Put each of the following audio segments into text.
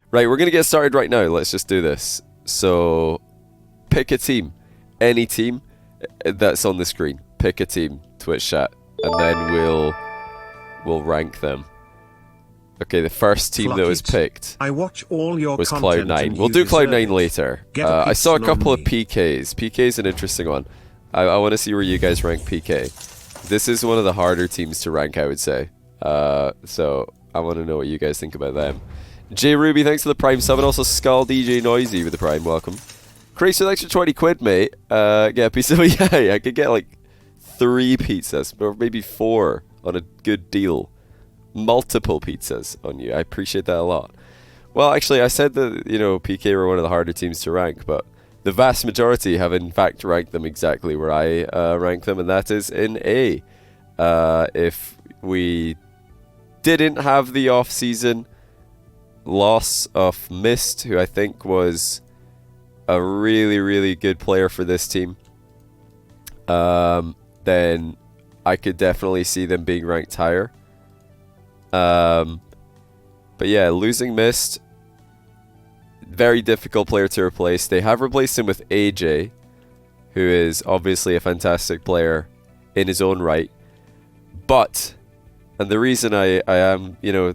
Right, we're going to get started right now. Let's just do this. So, pick a team. Any team that's on the screen. Pick a team, Twitch chat. And then we'll rank them. Okay, the first team that was picked was Cloud9. We'll do Cloud9 later. I saw a couple of PKs. PK is an interesting one. I want to see where you guys rank PK. This is one of the harder teams to rank, I would say. So I want to know what you guys think about them. J Ruby, thanks for the Prime sub, and also Skull DJ Noisy with the Prime, welcome. Chris, an extra 20 quid, mate. Get a pizza. Yeah, I could get like 3 pizzas, or maybe 4 on a good deal. Multiple pizzas on you. I appreciate that a lot. Well, actually, I said that, you know, PK were one of the harder teams to rank, but the vast majority have in fact ranked them exactly where I rank them, and that is in A. If we didn't have the off-season loss of Mist, who I think was a really, really good player for this team, then I could definitely see them being ranked higher. But yeah, losing Mist, very difficult player to replace. They have replaced him with AJ, who is obviously a fantastic player in his own right. But, and the reason I am, you know,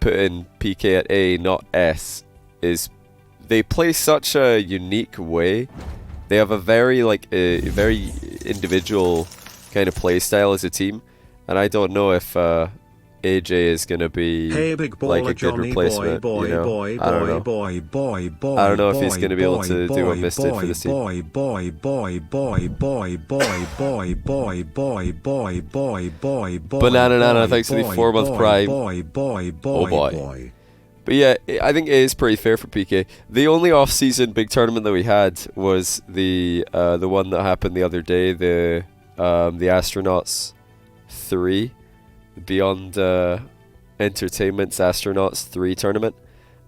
putting PK at A, not S, is they play such a unique way. They have a very, like, a very individual kind of play style as a team. And I don't know if AJ is going to be like a good replacement, you know? I don't know. I don't know if he's going to be able to do what Mist did for this team. Banana Nana, thanks for the 4-month Prime. Oh boy. But yeah, I think it is pretty fair for PK. The only off-season big tournament that we had was the one that happened the other day, the Astronauts 3. Beyond Entertainment's Astronauts 3 tournament,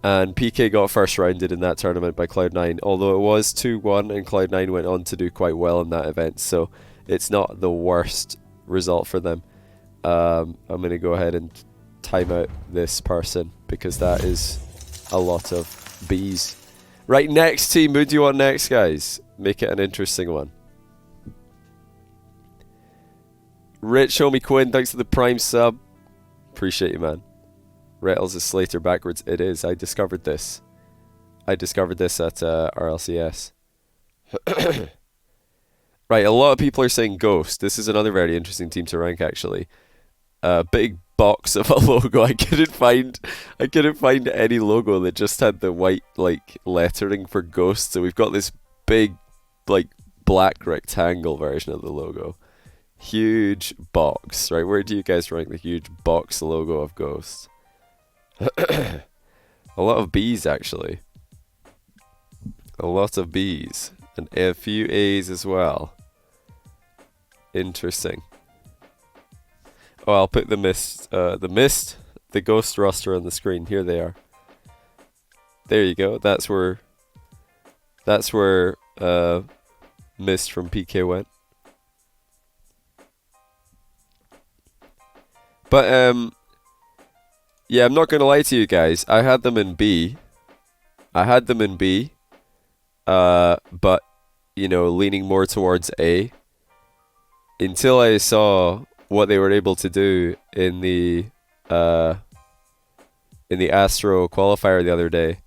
and PK got first rounded in that tournament by Cloud9, although it was 2-1 and Cloud9 went on to do quite well in that event, so it's not the worst result for them. I'm going to go ahead and time out this person because that is a lot of B's. Right, next team, who do you want next, guys? Make it an interesting one. Rich Homie Quinn, thanks for the Prime sub. Appreciate you, man. Rettles is Slater backwards. It is. I discovered this. at RLCS. Right, a lot of people are saying Ghost. This is another very interesting team to rank, actually. Big box of a logo. I couldn't find any logo that just had the white like lettering for Ghost. So we've got this big like black rectangle version of the logo. Huge box, right? Where do you guys rank the huge box logo of Ghost? A lot of B's, actually. A lot of B's. And a few A's as well. Interesting. Oh, I'll put the Ghost roster on the screen. Here they are. There you go. That's where Mist from PK went. But, yeah, I'm not going to lie to you guys. I had them in B. But, you know, leaning more towards A. Until I saw what they were able to do in the Astro qualifier the other day.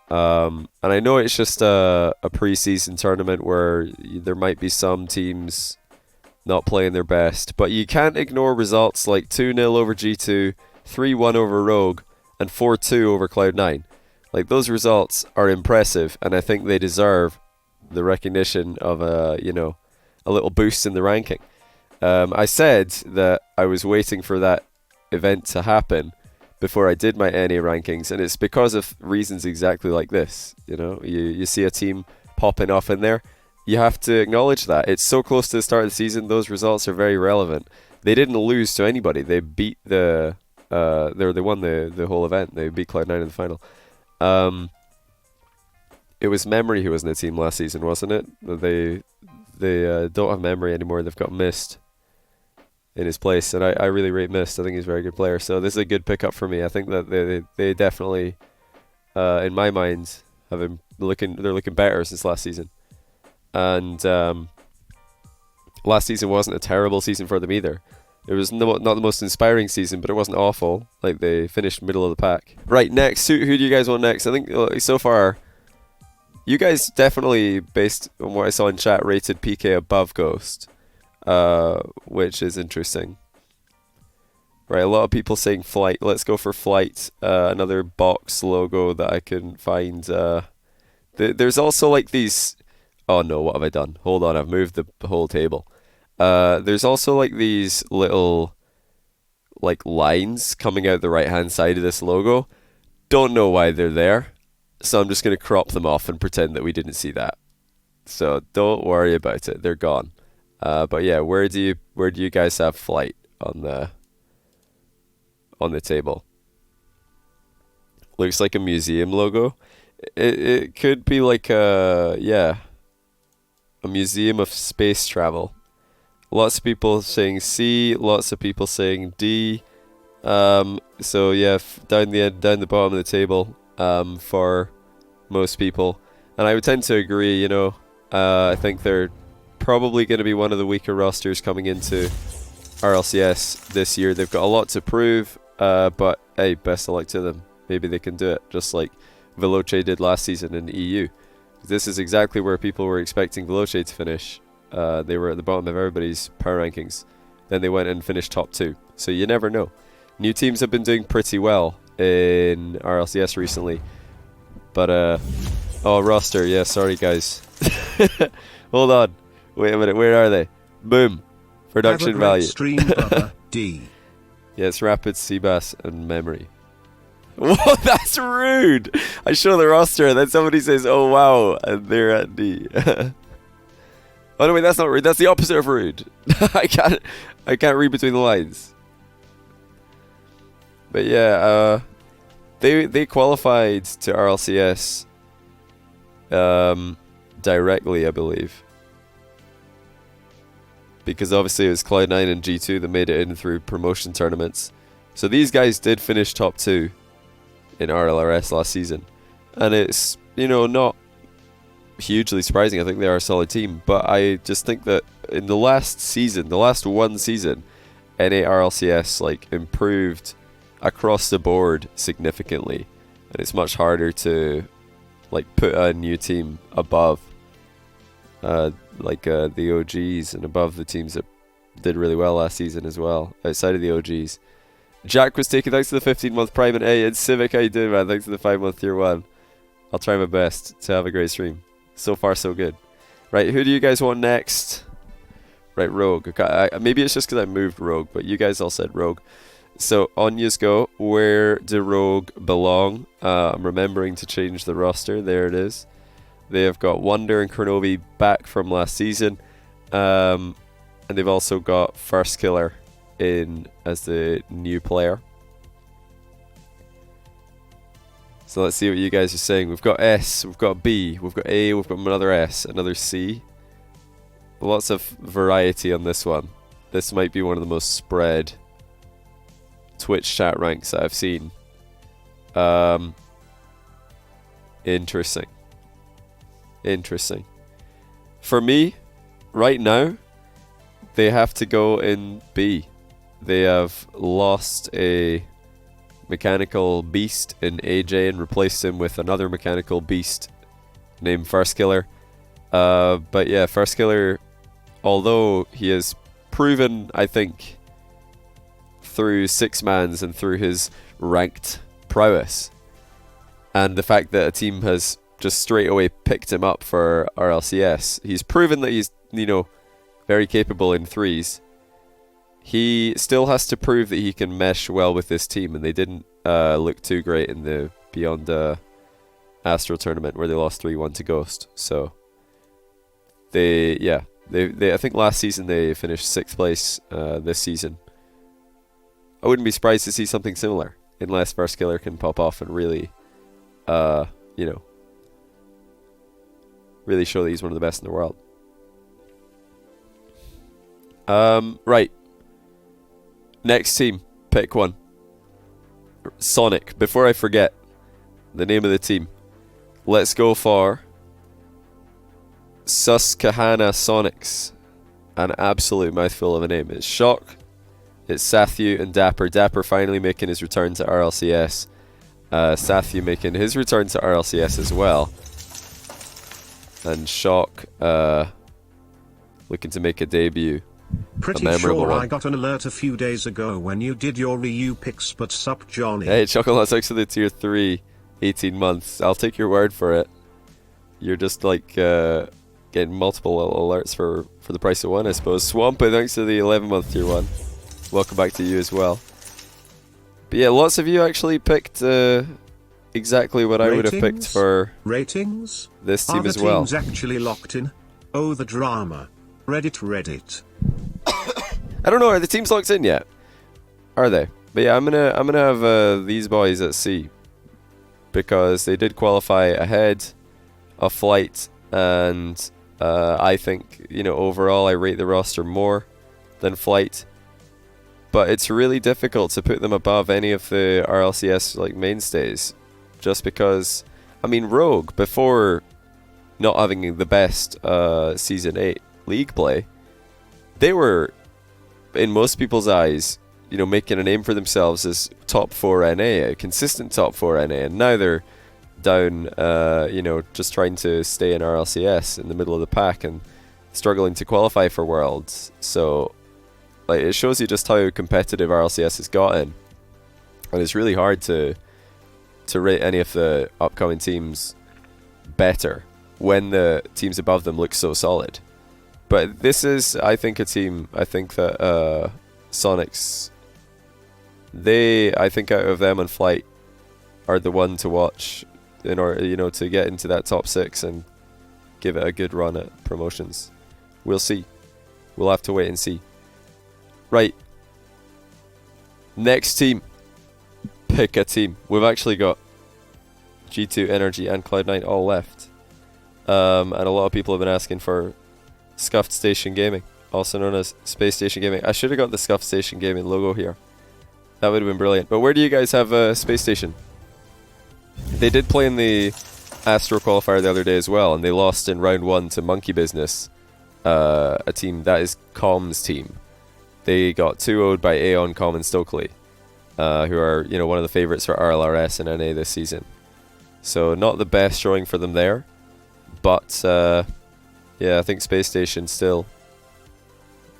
And I know it's just a pre-season tournament where there might be some teams not playing their best, but you can't ignore results like 2-0 over G2, 3-1 over Rogue, and 4-2 over Cloud9. Like, those results are impressive, and I think they deserve the recognition of a little boost in the ranking. I said that I was waiting for that event to happen before I did my NA rankings, and it's because of reasons exactly like this. You know, you see a team popping off in there, you have to acknowledge that. It's so close to the start of the season, those results are very relevant. They didn't lose to anybody. They beat they won the whole event. They beat Cloud9 in the final. It was Memory who was in the team last season, wasn't it? They don't have Memory anymore. They've got Mist in his place, and I really rate Mist. I think he's a very good player. So this is a good pickup for me. I think that they definitely in my mind, they're looking better since last season. And last season wasn't a terrible season for them either. It was not the most inspiring season, but it wasn't awful. Like, they finished middle of the pack. Right, next. Who do you guys want next? I think so far, you guys definitely, based on what I saw in chat, rated PK above Ghost, which is interesting. Right, a lot of people saying Flight. Let's go for Flight. Another box logo that I couldn't find. There's also like these... Oh no, what have I done? Hold on, I've moved the whole table. There's also like these little like lines coming out the right hand side of this logo. Don't know why they're there, so I'm just going to crop them off and pretend that we didn't see that. So don't worry about it, they're gone. But yeah, where do you guys have Flight on the table? Looks like a museum logo. It could be like a museum of space travel. Lots of people saying C, lots of people saying D. So yeah, down the bottom of the table for most people, and I would tend to agree. You know, I think they're probably going to be one of the weaker rosters coming into RLCS this year. They've got a lot to prove, but hey, best of luck to them. Maybe they can do it, just like Veloce did last season in EU. This is exactly where people were expecting Veloce to finish. They were at the bottom of everybody's power rankings. Then they went and finished top 2. So you never know. New teams have been doing pretty well in RLCS recently. But, oh, roster. Yeah, sorry, guys. Hold on. Wait a minute. Where are they? Boom. Production value. Stream, brother. D. Yeah, it's Rapid, Seabass, and Memory. Whoa, that's rude! I show the roster and then somebody says, oh wow, and they're at D. Oh no, wait, that's not rude. That's the opposite of rude. I can't read between the lines. But yeah, they qualified to RLCS directly, I believe. Because obviously it was Cloud9 and G2 that made it in through promotion tournaments. So these guys did finish top 2 in RLRS last season. And it's, you know, not hugely surprising. I think they are a solid team. But I just think that in the last one season, NA RLCS like improved across the board significantly. And it's much harder to like put a new team above the OGs and above the teams that did really well last season as well, outside of the OGs. Jack was taken, thanks to the 15-month Prime, and hey, it's Civic, how you doing, man? Thanks to the 5-month Tier 1. I'll try my best to have a great stream. So far, so good. Right, who do you guys want next? Right, Rogue. Okay, maybe it's just because I moved Rogue, but you guys all said Rogue. So, on yous go. Where do Rogue belong? I'm remembering to change the roster. There it is. They have got Wonder and Kronovi back from last season. And they've also got First Killer in as the new player. So let's see what you guys are saying. We've got S, we've got B, we've got A, we've got another S, another C. Lots of variety on this one. This might be one of the most spread Twitch chat ranks that I've seen. Interesting. For me, right now, they have to go in B. They have lost a mechanical beast in AJ and replaced him with another mechanical beast named First Killer. But yeah, First Killer, although he has proven, I think, through 6-mans and through his ranked prowess, and the fact that a team has just straight away picked him up for RLCS, he's proven that he's, you know, very capable in 3s. He still has to prove that he can mesh well with this team, and they didn't look too great in the Beyond Astro tournament where they lost 3-1 to Ghost. So they I think last season they finished 6th place. This season, I wouldn't be surprised to see something similar, unless First Killer can pop off and really, really show that he's one of the best in the world. Right. Next team, pick one. Sonic. Before I forget, the name of the team. Let's go for Susquehanna Sonics. An absolute mouthful of a name. It's Shock, it's Sathu and Dapper. Dapper finally making his return to RLCS. Sathu making his return to RLCS as well. And Shock looking to make a debut. Pretty sure I got an alert a few days ago when you did your Ryu picks, but sup Johnny. Hey, Chocolate, thanks for the tier 3, 18 months. I'll take your word for it. You're just like getting multiple alerts for the price of one, I suppose. Swampy, thanks for the 11-month tier 1. Welcome back to you as well. But yeah, lots of you actually picked exactly what I would have picked for ratings. This team as well. Are the teams actually locked in? Oh, the drama. Reddit. I don't know. Are the teams locked in yet? Are they? But yeah, I'm gonna have these boys at C because they did qualify ahead of Flight, and I think overall I rate the roster more than Flight. But it's really difficult to put them above any of the RLCS mainstays, just because Rogue, before not having the best Season 8 league play, they were, in most people's eyes, making a name for themselves as top 4 NA, a consistent top 4 NA, and now they're down, just trying to stay in RLCS in the middle of the pack and struggling to qualify for Worlds. So it shows you just how competitive RLCS has gotten, and it's really hard to rate any of the upcoming teams better when the teams above them look so solid. But this is, I think, a team. I think that Sonics, I think out of them and Flight, are the one to watch in order, to get into that top 6 and give it a good run at promotions. We'll see. We'll have to wait and see. Right. Next team. Pick a team. We've actually got G2, Energy, and Cloud9 all left. And a lot of people have been asking for Scuffed Station Gaming, also known as Space Station Gaming. I should have got the Scuffed Station Gaming logo here. That would have been brilliant. But where do you guys have Space Station? They did play in the Astro qualifier the other day as well, and they lost in round 1 to Monkey Business, a team that is Com's team. They got 2-0'd by Aeon, Com, and Stokely, who are one of the favourites for RLRS and NA this season. So not the best showing for them there, but yeah, I think Space Station still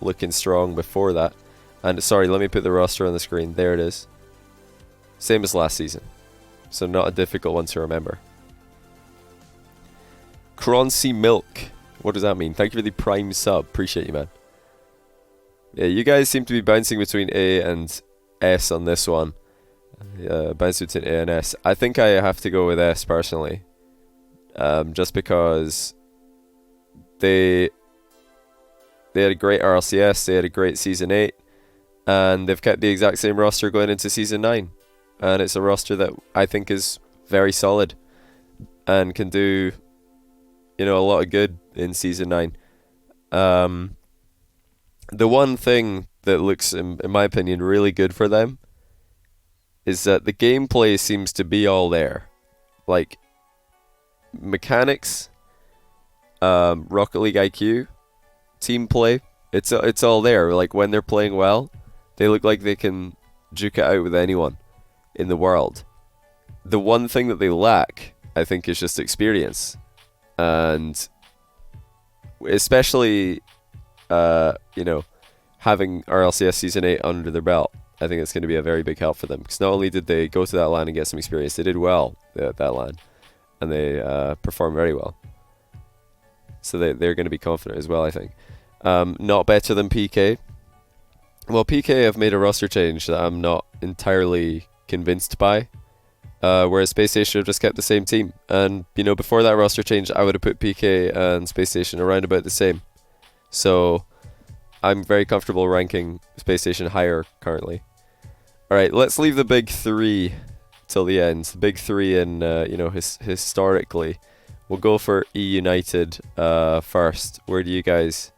looking strong before that. And sorry, let me put the roster on the screen. There it is. Same as last season. So not a difficult one to remember. Croncy Milk. What does that mean? Thank you for the Prime sub. Appreciate you, man. Yeah, you guys seem to be bouncing between A and S on this one. Bouncing between A and S. I think I have to go with S personally. Just because they had a great RLCS, they had a great Season 8, and they've kept the exact same roster going into Season 9. And it's a roster that I think is very solid and can do, a lot of good in Season 9. The one thing that looks, in my opinion, really good for them is that the gameplay seems to be all there. Like, mechanics, Rocket League IQ, team play, it's all there. Like, when they're playing well, they look like they can duke it out with anyone in the world. The one thing that they lack, I think, is just experience. And especially, having RLCS Season 8 under their belt, I think it's going to be a very big help for them. Because not only did they go to that LAN and get some experience, they did well at that LAN. And they performed very well. So they're going to be confident as well, I think. Not better than PK. Well, PK have made a roster change that I'm not entirely convinced by. Whereas Space Station have just kept the same team. And, before that roster change, I would have put PK and Space Station around about the same. So I'm very comfortable ranking Space Station higher currently. Alright, let's leave the big 3 till the end. The big 3 in, historically. We'll go for E United first. Where do you guys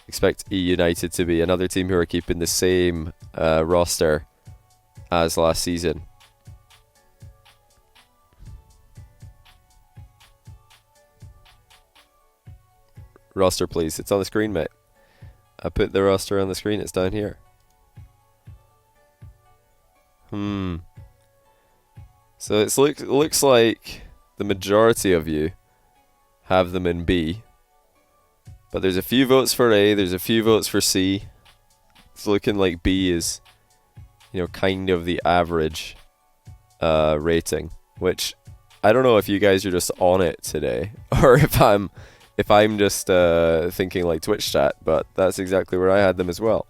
expect E United to be? Another team who are keeping the same roster as last season. roster, please. It's on the screen, mate. I put the roster on the screen. It's down here. So it looks like the majority of you have them in B. But there's a few votes for A. There's a few votes for C. It's looking like B is, kind of the average rating. Which I don't know if you guys are just on it today, or if I'm just thinking like Twitch chat. But that's exactly where I had them as well.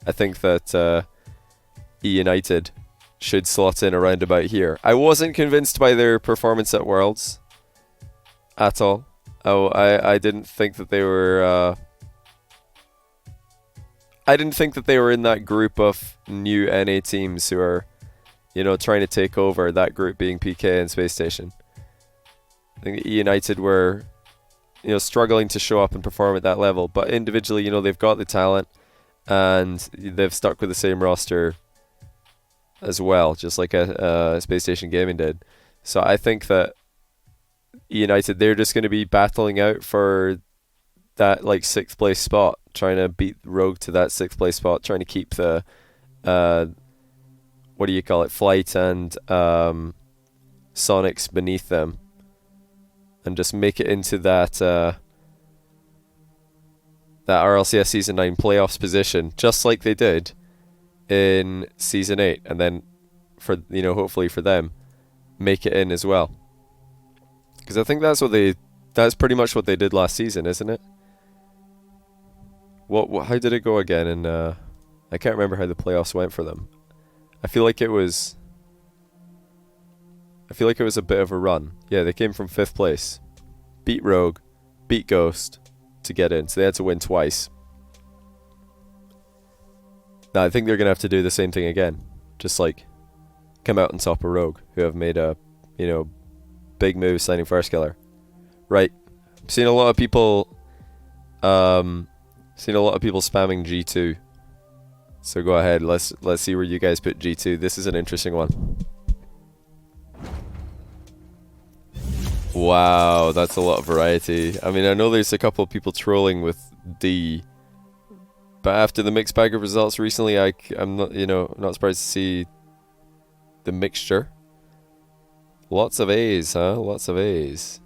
I think that E United should slot in around about here. I wasn't convinced by their performance at Worlds at all. I didn't think that they were. I didn't think that they were in that group of new NA teams who are, trying to take over. That group being PK and Space Station. I think E United were, struggling to show up and perform at that level. But individually, they've got the talent, and they've stuck with the same roster as well, just like Space Station Gaming did. So I think that United, they're just going to be battling out for that like 6th place spot, trying to beat Rogue to that 6th place spot, trying to keep the what do you call it, Flight and Sonics beneath them, and just make it into that RLCS Season 9 playoffs position, just like they did in Season 8, and then for hopefully for them make it in as well, because I think that's pretty much what they did last season, isn't it? How did it go again? And I can't remember how the playoffs went for them. I feel like it was a bit of a run. Yeah, they came from 5th place, beat Rogue, beat Ghost to get in, so they had to win twice. Now, I think they're going to have to do the same thing again. Just like come out on top of Rogue, who have made a, big move signing First Killer. Right. I've seen a lot of people spamming G2. So go ahead, let's see where you guys put G2. This is an interesting one. Wow, that's a lot of variety. I mean, I know there's a couple of people trolling with D. But after the mixed bag of results recently, I'm not, not surprised to see the mixture. Lots of A's, huh? Lots of A's.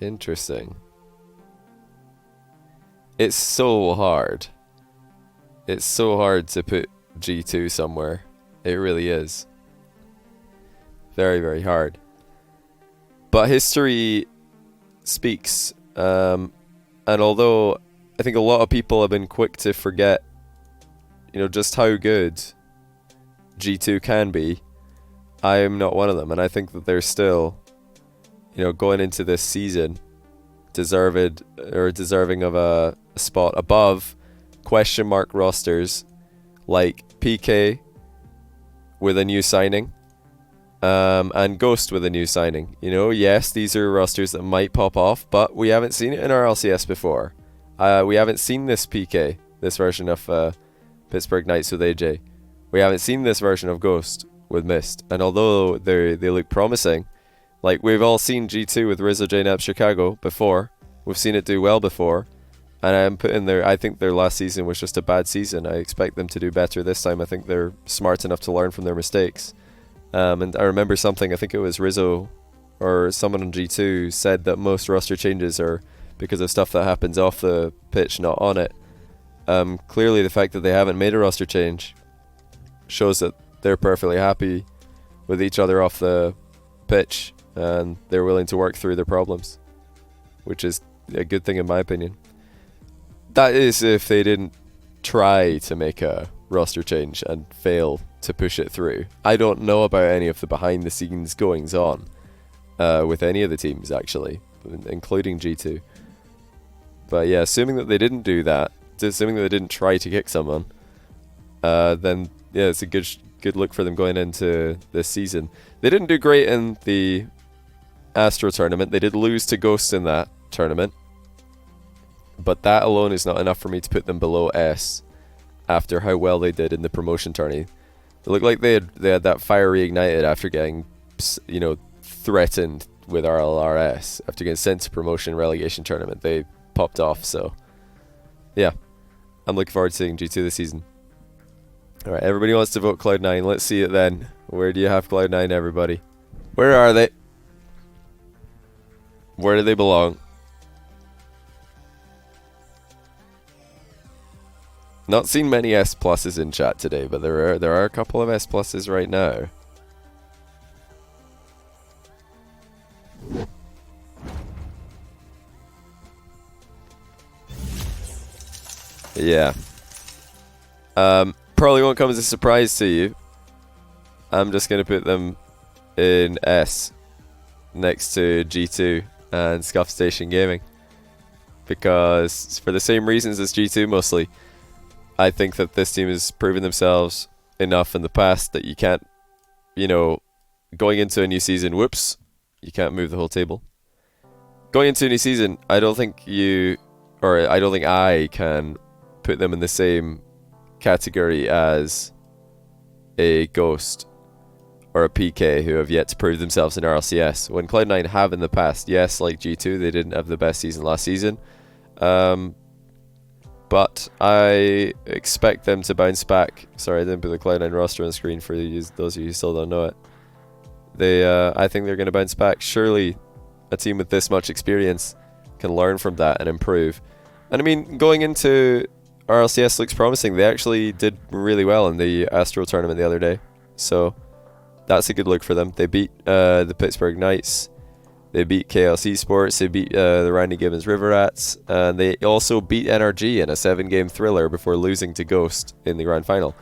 Interesting. It's so hard. It's so hard to put G2 somewhere. It really is. Very, very hard. But history speaks. And although I think a lot of people have been quick to forget, just how good G2 can be, I am not one of them. And I think that they're still, going into this season, deserving of a spot above question mark rosters like PK with a new signing, and Ghost with a new signing. Yes, these are rosters that might pop off, but we haven't seen it in our LCS before. We haven't seen this PK, this version of Pittsburgh Knights with AJ. We haven't seen this version of Ghost with Mist. And although they look promising, like we've all seen G2 with Rizzo, JNAP, Chicago before. We've seen it do well before. And I think their last season was just a bad season. I expect them to do better this time. I think they're smart enough to learn from their mistakes. And I remember something, I think it was Rizzo or someone on G2 said that most roster changes are because of stuff that happens off the pitch, not on it. Clearly the fact that they haven't made a roster change shows that they're perfectly happy with each other off the pitch, and they're willing to work through their problems, which is a good thing in my opinion. That is if they didn't try to make a roster change and fail to push it through. I don't know about any of the behind the scenes goings on with any of the teams actually, including G2. But yeah, assuming that they didn't do that, assuming that they didn't try to kick someone, then yeah, it's a good look for them going into this season. They didn't do great in the Astro tournament. They did lose to Ghost in that tournament, but that alone is not enough for me to put them below S after how well they did in the promotion tourney. It looked like they had that fire reignited after getting, threatened with RLRS, after getting sent to promotion relegation tournament. They popped off. So yeah, I'm looking forward to seeing G2 this season. Alright, everybody wants to vote Cloud9. Let's see it then. Where do you have Cloud9, everybody? Where are they? Where do they belong? Not seen many S pluses in chat today, but there are a couple of S pluses right now. Yeah. Probably won't come as a surprise to you. I'm just going to put them in S next to G2 and Scuff Station Gaming. Because for the same reasons as G2 mostly, I think that this team has proven themselves enough in the past that you can't, you know, going into a new season, whoops, you can't move the whole table. Going into a new season, I don't think I can put them in the same category as a Ghost or a PK who have yet to prove themselves in RLCS. When Cloud9 have in the past, yes, like G2, they didn't have the best season last season. But I expect them to bounce back. Sorry, I didn't put the Cloud9 roster on the screen for those of you who still don't know it. I think they're going to bounce back. Surely a team with this much experience can learn from that and improve. And I mean, going into RLCS looks promising. They actually did really well in the Astro tournament the other day. So that's a good look for them. They beat the Pittsburgh Knights. They beat KLC Sports. They beat the Randy Gibbons River Rats. And they also beat NRG in a 7-game thriller before losing to Ghost in the grand final.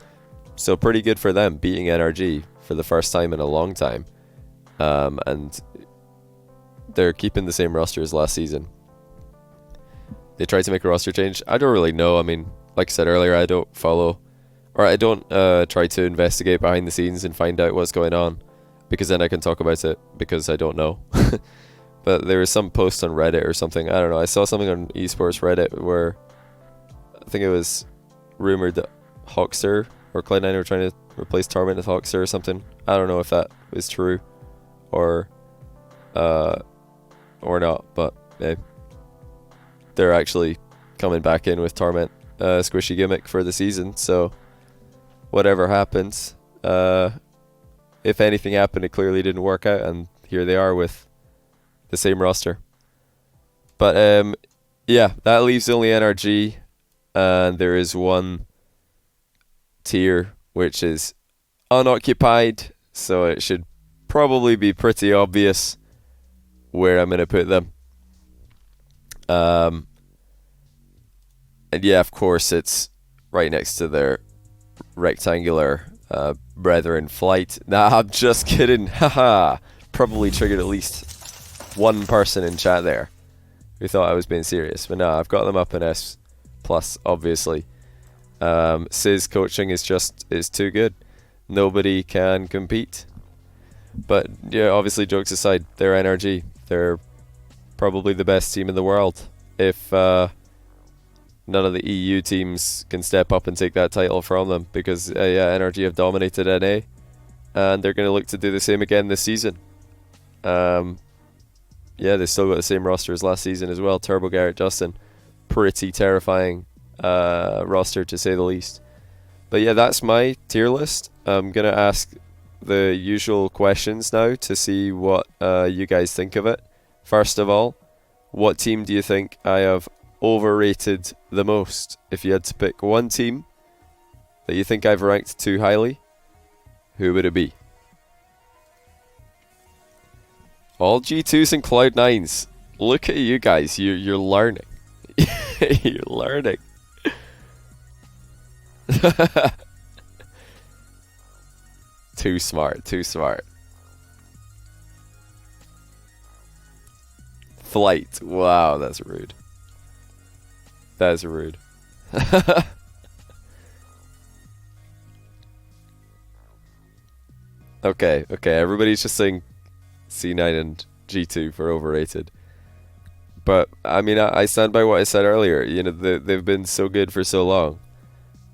So pretty good for them, beating NRG for the first time in a long time. And they're keeping the same roster as last season. They tried to make a roster change. I don't really know. I mean, like I said earlier, I don't follow, or I don't try to investigate behind the scenes and find out what's going on, because then I can talk about it, because I don't know. But there was some post on Reddit or something. I don't know. I saw something on esports Reddit where I think it was rumored that Hawkster or Cloud9 were trying to replace Torment with Hawkster or something. I don't know if that is true or not, but hey, they're actually coming back in with Torment squishy gimmick for the season. So whatever happens, if anything happened, it clearly didn't work out, and here they are with the same roster. But yeah, that leaves only NRG, and there is one tier which is unoccupied, so it should probably be pretty obvious where I'm going to put them. And yeah, of course, it's right next to their rectangular brethren Flight. Nah, I'm just kidding. Haha. Probably triggered at least one person in chat there who thought I was being serious. But no, I've got them up in S+, obviously. Sizz coaching is too good. Nobody can compete. But yeah, obviously, jokes aside, they're NRG. They're probably the best team in the world. If none of the EU teams can step up and take that title from them, because yeah, NRG have dominated NA, and they're going to look to do the same again this season. Yeah, they still got the same roster as last season as well. Turbo Garrett, Justin, pretty terrifying roster to say the least. But yeah, that's my tier list. I'm going to ask the usual questions now to see what you guys think of it. First of all, what team do you think I have overrated the most? If you had to pick one team that you think I've ranked too highly, who would it be? All G2s and Cloud9s. Look at you guys. You're learning. You're learning. Too smart. Too smart. Flight. Wow, that's rude. That is rude. Okay. Everybody's just saying C9 and G2 for overrated. But I mean, I stand by what I said earlier. You know, they've been so good for so long,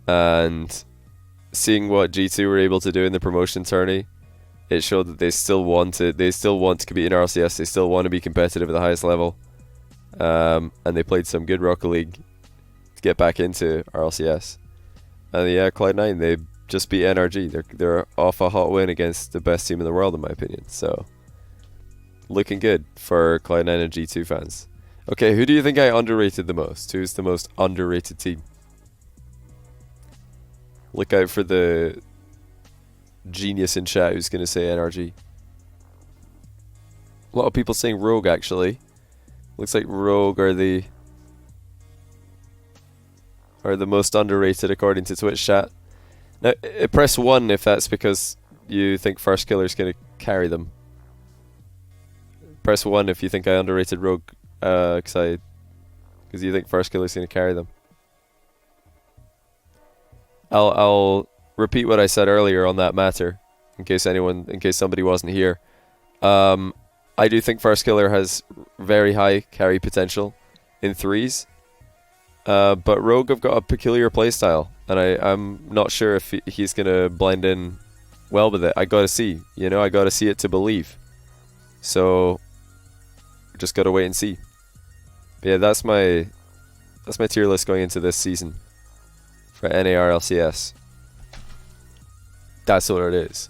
and seeing what G2 were able to do in the promotion tourney, it showed that they still want to compete in RLCS. They still want to be competitive at the highest level. and they played some good Rocket League to get back into RLCS. And yeah, Cloud9, they just beat NRG. They're off a hot win against the best team in the world, in my opinion. So, looking good for Cloud9 and G2 fans. Okay, who do you think I underrated the most? Who's the most underrated team? Look out for the genius in chat who's going to say NRG. A lot of people saying Rogue, actually. Looks like Rogue are the most underrated according to Twitch chat. Now, press 1 if that's because you think First Killer's going to carry them. Press 1 if you think I underrated Rogue, because you think First Killer's going to carry them. I'll repeat what I said earlier on that matter, in case somebody wasn't here. I do think First Killer has very high carry potential in threes, but Rogue have got a peculiar playstyle, and I'm not sure if he's gonna blend in well with it. I gotta see, I gotta see it to believe. So just gotta wait and see. But yeah, that's my tier list going into this season for NARLCS. That's what it is.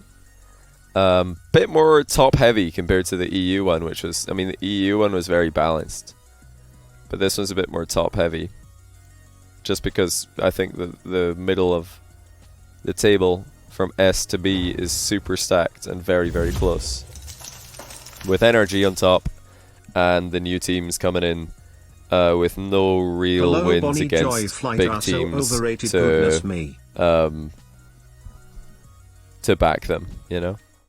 Bit more top heavy compared to the EU one, which was, the EU one was very balanced, but this one's a bit more top heavy, just because I think the middle of the table from S to B is super stacked and very, very close, with NRG on top and the new teams coming in with no real wins Bonnie against Joy, big teams so to to back them,